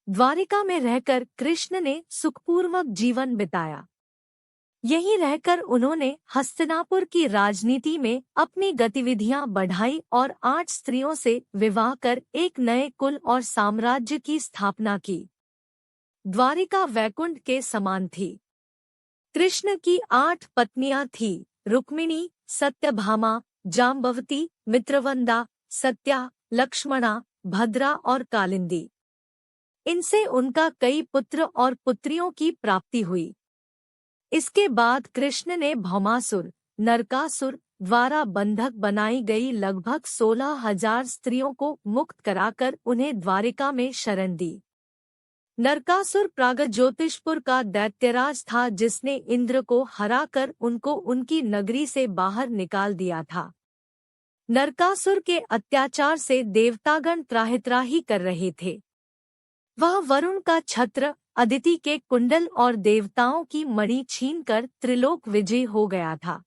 द्वारिका में रहकर कृष्ण ने सुखपूर्वक जीवन बिताया। यहीं रहकर उन्होंने हस्तिनापुर की राजनीति में अपनी गतिविधियां बढ़ाई और 8 स्त्रियों से विवाह कर एक नए कुल और साम्राज्य की स्थापना की। द्वारिका वैकुंठ के समान थी। कृष्ण की 8 पत्नियां थीं, रुक्मिणी, सत्यभामा, जाम्बवती, मित्रवंदा, सत्या, लक्ष्मणा, भद्रा और कालिंदी। इनसे उनका कई पुत्र और पुत्रियों की प्राप्ति हुई। इसके बाद कृष्ण ने भौमासुर, नरकासुर द्वारा बंधक बनाई गई लगभग 16,000 स्त्रियों को मुक्त कराकर उन्हें द्वारिका में शरण दी। नरकासुर प्रागज्योतिषपुर का दैत्यराज था जिसने इंद्र को हराकर उनको उनकी नगरी से बाहर निकाल दिया था। नरकासुर के अत्याचार से देवतागण त्राहि कर रहे थे। वह वरुण का छत्र, अदिति के कुंडल और देवताओं की मणि छीनकर त्रिलोक विजयी हो गया था।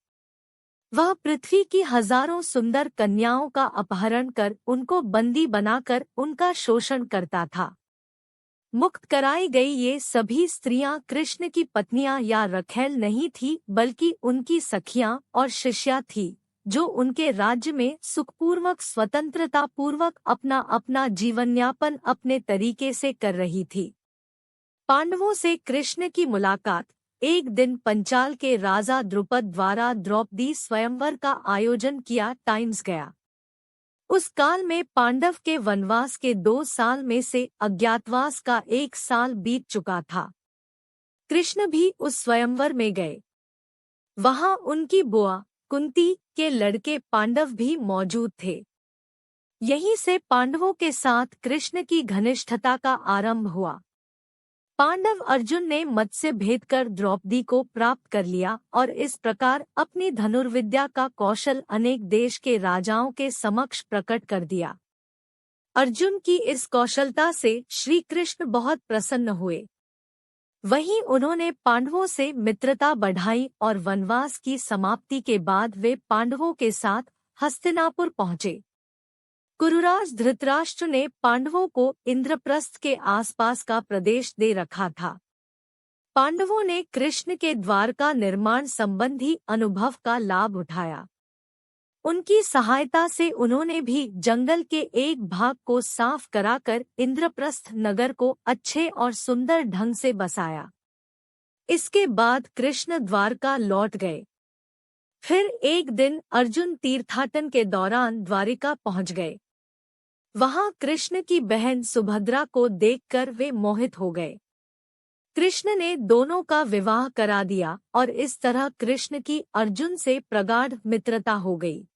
वह पृथ्वी की हजारों सुंदर कन्याओं का अपहरण कर उनको बंदी बनाकर उनका शोषण करता था। मुक्त कराई गई ये सभी स्त्रियां कृष्ण की पत्नियां या रखैल नहीं थी, बल्कि उनकी सखियां और शिष्या थी, जो उनके राज्य में सुखपूर्वक स्वतंत्रता पूर्वक अपना अपना जीवनयापन अपने तरीके से कर रही थी। पांडवों से कृष्ण की मुलाकात। एक दिन पंचाल के राजा द्रुपद द्वारा द्रौपदी स्वयंवर का आयोजन किया टाइम्स गया। उस काल में पांडव के वनवास के 2 साल में से अज्ञातवास का 1 साल बीत चुका था। कृष्ण भी उस स्वयंवर में गए। वहां उनकी बुआ कुंती के लड़के पांडव भी मौजूद थे। यहीं से पांडवों के साथ कृष्ण की घनिष्ठता का आरंभ हुआ। पांडव अर्जुन ने मत्स्य भेद कर द्रौपदी को प्राप्त कर लिया और इस प्रकार अपनी धनुर्विद्या का कौशल अनेक देश के राजाओं के समक्ष प्रकट कर दिया। अर्जुन की इस कौशलता से श्री कृष्ण बहुत प्रसन्न हुए। वहीं उन्होंने पांडवों से मित्रता बढ़ाई और वनवास की समाप्ति के बाद वे पांडवों के साथ हस्तिनापुर पहुंचे। कुरुराज धृतराष्ट्र ने पांडवों को इंद्रप्रस्थ के आसपास का प्रदेश दे रखा था। पांडवों ने कृष्ण के द्वारका निर्माण संबंधी अनुभव का लाभ उठाया। उनकी सहायता से उन्होंने भी जंगल के एक भाग को साफ कराकर इंद्रप्रस्थ नगर को अच्छे और सुंदर ढंग से बसाया। इसके बाद कृष्ण द्वारका लौट गए। फिर एक दिन अर्जुन तीर्थाटन के दौरान द्वारिका पहुंच गए। वहां कृष्ण की बहन सुभद्रा को देखकर वे मोहित हो गए। कृष्ण ने दोनों का विवाह करा दिया और इस तरह कृष्ण की अर्जुन से प्रगाढ़ मित्रता हो गई।